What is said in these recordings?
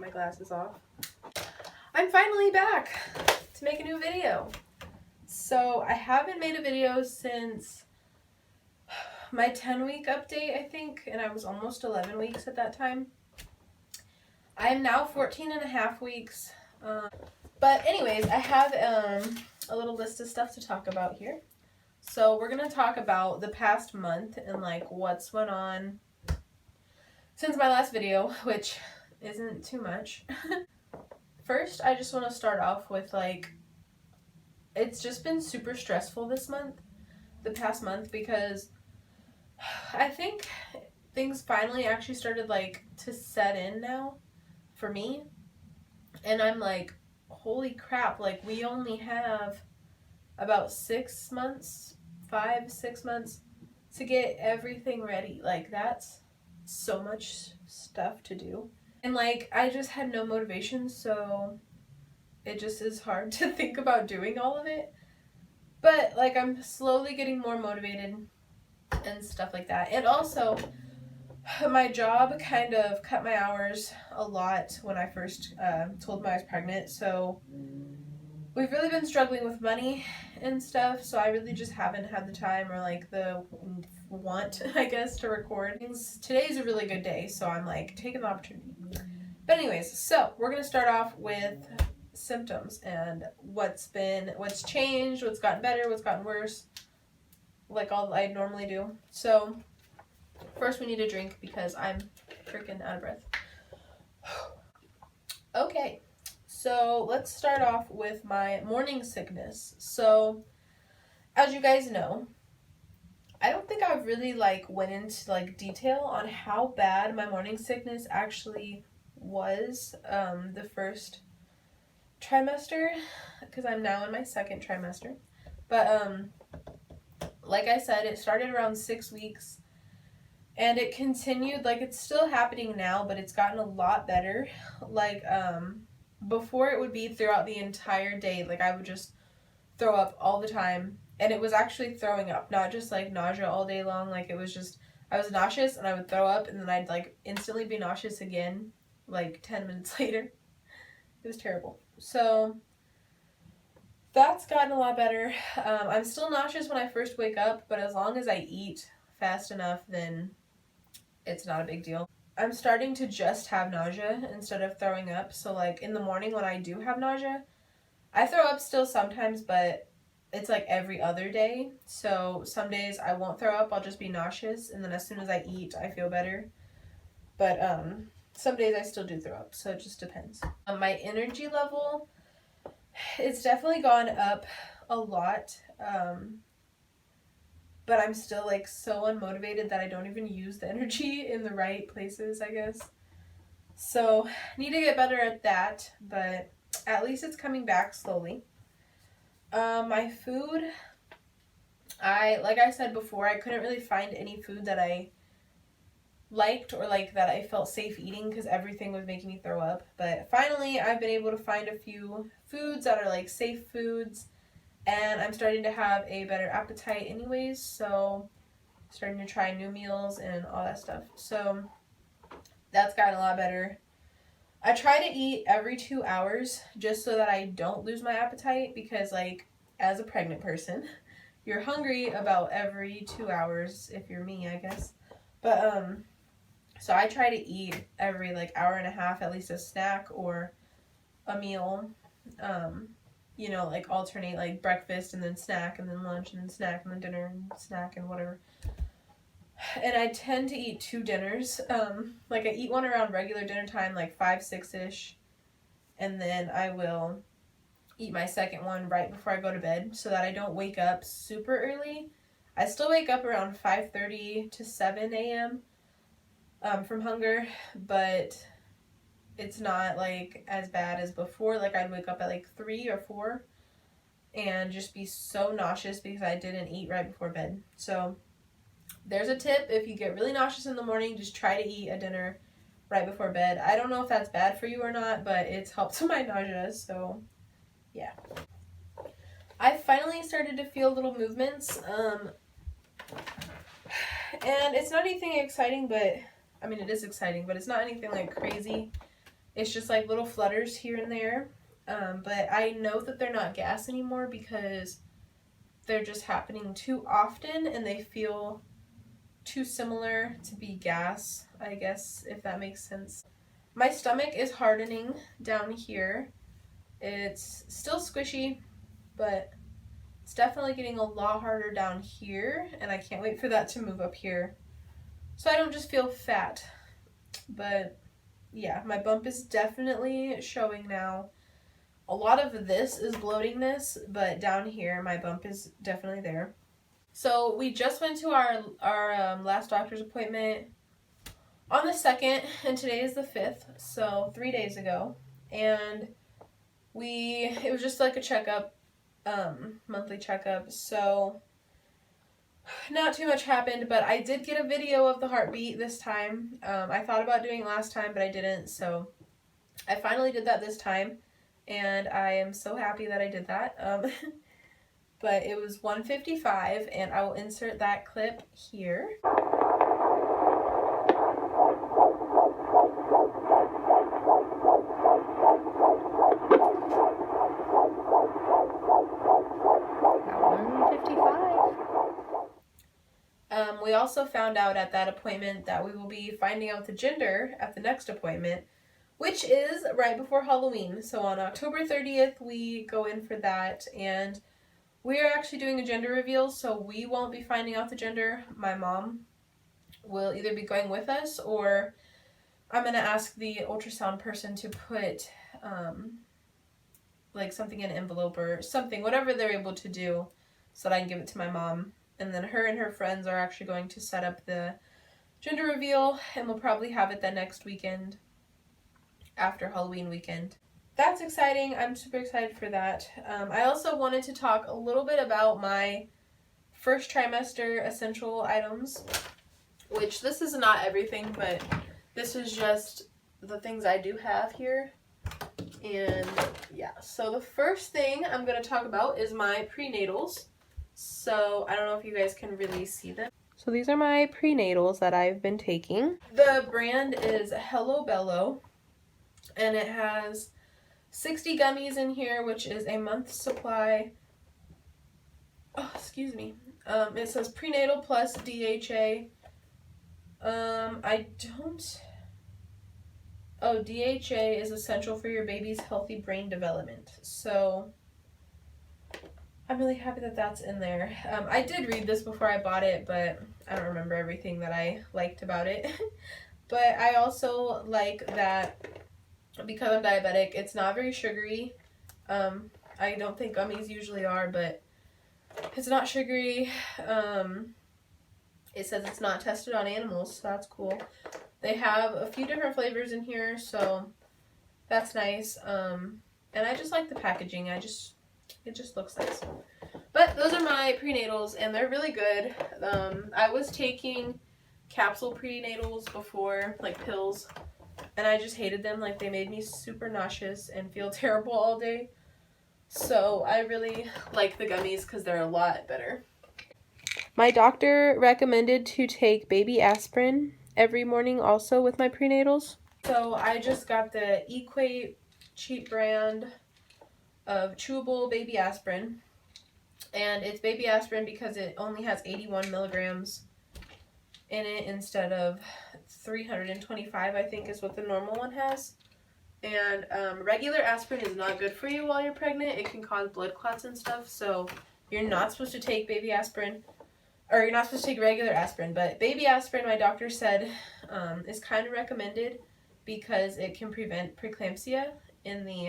my glasses off. I'm finally back to make a new video. So I haven't made a video since my 10-week update, I think, and I was almost 11 weeks at that time. I am now 14 and a half weeks. But anyways, I have a little list of stuff to talk about here. So we're going to talk about the past month and like what's went on since my last video, which isn't too much. First, I just want to start off with like, it's just been super stressful this month, the past month, because I think things finally actually started like to set in now for me. And I'm like, holy crap, like we only have about 6 months, 5-6 months to get everything ready. Like that's so much stuff to do. And like I just had no motivation, so it just is hard to think about doing all of it. But like I'm slowly getting more motivated and stuff like that. And also my job kind of cut my hours a lot when I first told them I was pregnant. So we've really been struggling with money and stuff. So I really just haven't had the time or like the want, I guess, to record things. Today's a really good day, so I'm like taking the opportunity. But anyways, so we're going to start off with symptoms and what's changed, what's gotten better, what's gotten worse, like all I normally do. So first we need a drink because I'm freaking out of breath. Okay, so let's start off with my morning sickness. So as you guys know, I don't think I've really like went into like detail on how bad my morning sickness actually was the first trimester, because I'm now in my second trimester. But like I said, it started around 6 weeks and it continued, like it's still happening now, but it's gotten a lot better. Like before it would be throughout the entire day, like I would just throw up all the time, and it was actually throwing up, not just like nausea all day long. Like it was just, I was nauseous and I would throw up and then I'd like instantly be nauseous again like 10 minutes later. It was terrible. So that's gotten a lot better. I'm still nauseous when I first wake up, but as long as I eat fast enough, then it's not a big deal. I'm starting to just have nausea instead of throwing up. So like in the morning when I do have nausea, I throw up still sometimes, but it's like every other day. So some days I won't throw up, I'll just be nauseous, and then as soon as I eat, I feel better. But some days I still do throw up, so it just depends. My energy level, it's definitely gone up a lot, but I'm still like so unmotivated that I don't even use the energy in the right places, I guess. So need to get better at that, but at least it's coming back slowly. My food, like I said before, I couldn't really find any food that I liked or like that I felt safe eating because everything was making me throw up. But finally I've been able to find a few foods that are like safe foods, and I'm starting to have a better appetite anyways, so starting to try new meals and all that stuff. So that's gotten a lot better. I try to eat every 2 hours just so that I don't lose my appetite, because like as a pregnant person, you're hungry about every 2 hours if you're me, I guess. But so I try to eat every like hour and a half, at least a snack or a meal. You know, like alternate like breakfast and then snack and then lunch and then snack and then dinner and snack and whatever. And I tend to eat 2 dinners. Like I eat one around regular dinner time, like 5-6ish, and then I will eat my second one right before I go to bed so that I don't wake up super early. I still wake up around 5:30 to 7 a.m. From hunger, but it's not like as bad as before. Like I'd wake up at like 3 or 4 and just be so nauseous because I didn't eat right before bed. So there's a tip: if you get really nauseous in the morning, just try to eat a dinner right before bed. I don't know if that's bad for you or not, but it's helped my nausea, so yeah. I finally started to feel little movements, and it's not anything exciting, but I mean it is exciting, but it's not anything like crazy. It's just like little flutters here and there. But I know that they're not gas anymore because they're just happening too often and they feel too similar to be gas, I guess, if that makes sense. My stomach is hardening down here. It's still squishy, but it's definitely getting a lot harder down here, and I can't wait for that to move up here so I don't just feel fat. But yeah, my bump is definitely showing now. A lot of this is bloatingness, but down here my bump is definitely there. So we just went to our last doctor's appointment on the 2nd, and today is the 5th, so 3 days ago. And it was just like a checkup, monthly checkup, so not too much happened, but I did get a video of the heartbeat this time. I thought about doing it last time, but I didn't, so I finally did that this time, and I am so happy that I did that. But it was 155, and I will insert that clip here. We also found out at that appointment that we will be finding out the gender at the next appointment, which is right before Halloween. So on October 30th, we go in for that, and we are actually doing a gender reveal, so we won't be finding out the gender. My mom will either be going with us, or I'm going to ask the ultrasound person to put like something in an envelope or something, whatever they're able to do, so that I can give it to my mom. And then her and her friends are actually going to set up the gender reveal, and we'll probably have it the next weekend after Halloween weekend. That's exciting. I'm super excited for that. I also wanted to talk a little bit about my first trimester essential items, which this is not everything, but this is just the things I do have here. And yeah, so the first thing I'm going to talk about is my prenatals. So I don't know if you guys can really see them. So these are my prenatals that I've been taking. The brand is Hello Bello, and it has 60 gummies in here, which is a month's supply. Oh, excuse me. It says prenatal plus DHA. DHA is essential for your baby's healthy brain development. So I'm really happy that that's in there. I did read this before I bought it, but I don't remember everything that I liked about it. But I also like that because I'm diabetic, it's not very sugary. I don't think gummies usually are, but it's not sugary. It says it's not tested on animals, so that's cool. They have a few different flavors in here, so that's nice. And I just like the packaging. It just looks nice. But those are my prenatals, and they're really good. I was taking capsule prenatals before, like pills, and I just hated them. Like, they made me super nauseous and feel terrible all day. So I really like the gummies because they're a lot better. My doctor recommended to take baby aspirin every morning also with my prenatals. So I just got the Equate cheap brand of chewable baby aspirin. And it's baby aspirin because it only has 81 milligrams in it instead of 325, I think, is what the normal one has. And regular aspirin is not good for you while you're pregnant. It can cause blood clots and stuff, so you're not supposed to take baby aspirin, or you're not supposed to take regular aspirin. But baby aspirin, my doctor said, is kind of recommended because it can prevent preeclampsia in the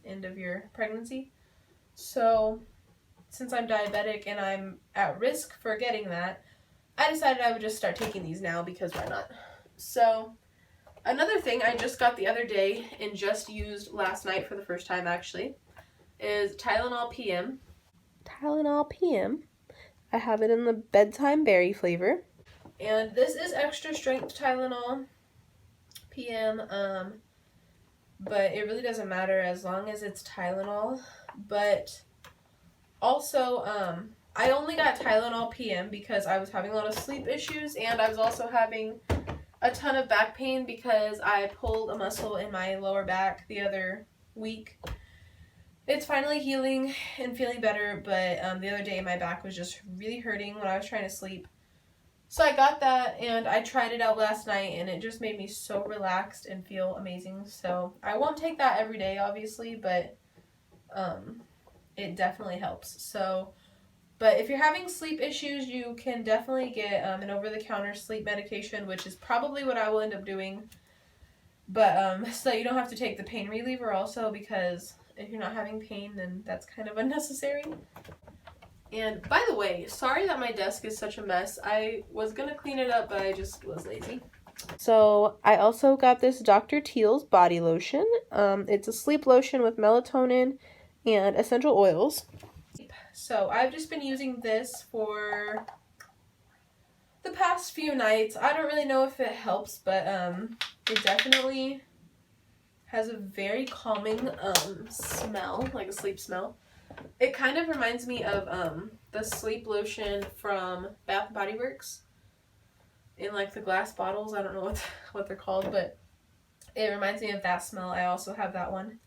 end of your pregnancy. So since I'm diabetic and I'm at risk for getting that, I decided I would just start taking these now because why not? So another thing I just got the other day and just used last night for the first time actually is Tylenol PM. Tylenol PM. I have it in the bedtime berry flavor. And this is extra strength Tylenol PM, but it really doesn't matter as long as it's Tylenol. But also, I only got Tylenol PM because I was having a lot of sleep issues, and I was also having a ton of back pain because I pulled a muscle in my lower back the other week. It's finally healing and feeling better, but the other day my back was just really hurting when I was trying to sleep. So I got that and I tried it out last night and it just made me so relaxed and feel amazing. So I won't take that every day, obviously, but it definitely helps. So, but if you're having sleep issues, you can definitely get an over-the-counter sleep medication, which is probably what I will end up doing. But so you don't have to take the pain reliever also, because if you're not having pain, then that's kind of unnecessary. And by the way, sorry that my desk is such a mess. I was gonna clean it up, but I just was lazy. So I also got this Dr. Teal's body lotion. It's a sleep lotion with melatonin and essential oils. So I've just been using this for the past few nights. I don't really know if it helps, but it definitely has a very calming smell, like a sleep smell. It kind of reminds me of the sleep lotion from Bath & Body Works in like the glass bottles. I don't know what they're called, but it reminds me of that smell. I also have that one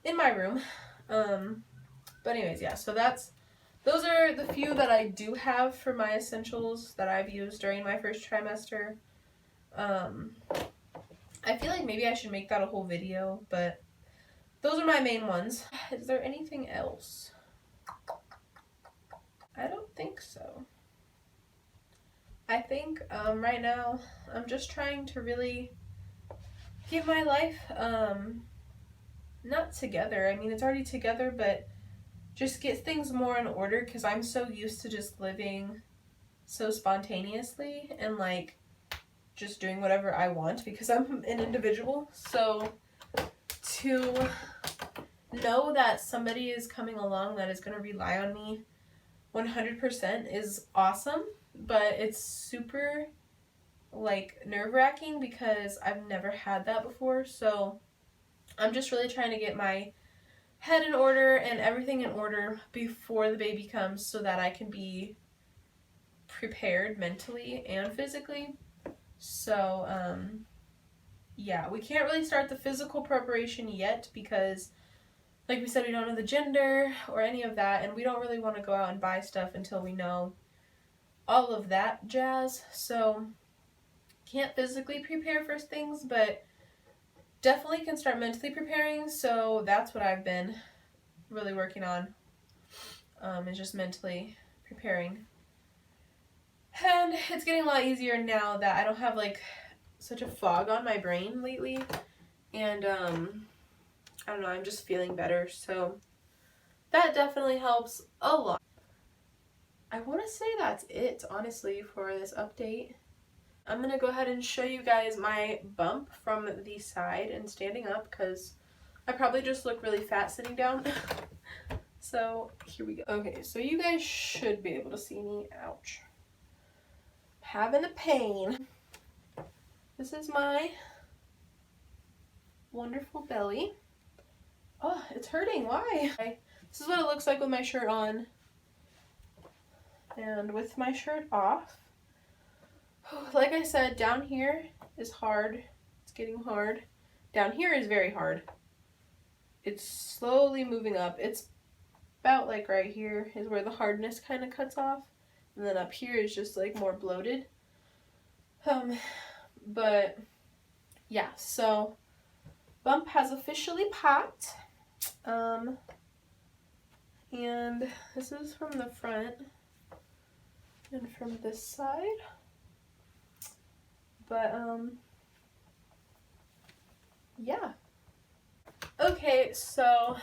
in my room. But anyways, yeah, so those are the few that I do have for my essentials that I've used during my first trimester. I feel like maybe I should make that a whole video, but those are my main ones. Is there anything else? I don't think so. I think right now I'm just trying to really get my life not together. I mean, it's already together, but just get things more in order, because I'm so used to just living so spontaneously and like just doing whatever I want because I'm an individual. So to know that somebody is coming along that is going to rely on me 100% is awesome, but it's super like nerve-wracking because I've never had that before. So I'm just really trying to get my head in order and everything in order before the baby comes so that I can be prepared mentally and physically. So yeah, we can't really start the physical preparation yet because like we said, we don't know the gender or any of that, and we don't really want to go out and buy stuff until we know all of that jazz. So can't physically prepare for things, but definitely can start mentally preparing. So that's what I've been really working on, is just mentally preparing. And it's getting a lot easier now that I don't have like such a fog on my brain lately, and I don't know, I'm just feeling better, so that definitely helps a lot. I want to say that's it, honestly, for this update. I'm going to go ahead and show you guys my bump from the side and standing up, because I probably just look really fat sitting down. So here we go. Okay, so you guys should be able to see me. Ouch. Having a pain. This is my wonderful belly. Oh, it's hurting. Why? This is what it looks like with my shirt on and with my shirt off. Like I said, down here is hard. It's getting hard. Down here is very hard. It's slowly moving up. It's about like right here is where the hardness kind of cuts off. And then up here is just like more bloated. But yeah, so bump has officially popped. And this is from the front and from this side. But yeah. Okay, so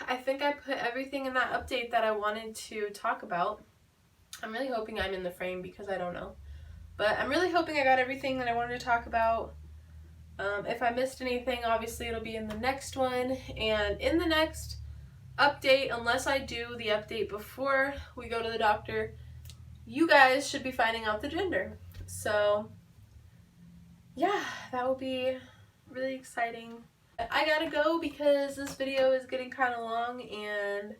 I think I put everything in that update that I wanted to talk about. I'm really hoping I'm in the frame because I don't know. But I'm really hoping I got everything that I wanted to talk about. If I missed anything, obviously it'll be in the next one. And in the next update, unless I do the update before we go to the doctor, you guys should be finding out the gender. So yeah, that will be really exciting. I gotta go because this video is getting kind of long and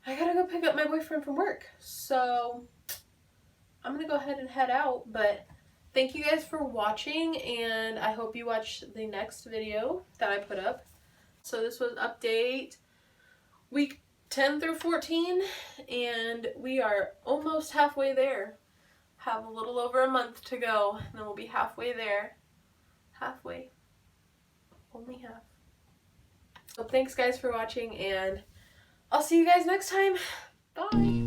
I gotta go pick up my boyfriend from work. So I'm gonna go ahead and head out, but thank you guys for watching, and I hope you watch the next video that I put up. So this was update week 10 through 14, and we are almost halfway there. Have a little over a month to go, and then we'll be halfway there. Halfway. Only half. So thanks guys for watching, and I'll see you guys next time. Bye!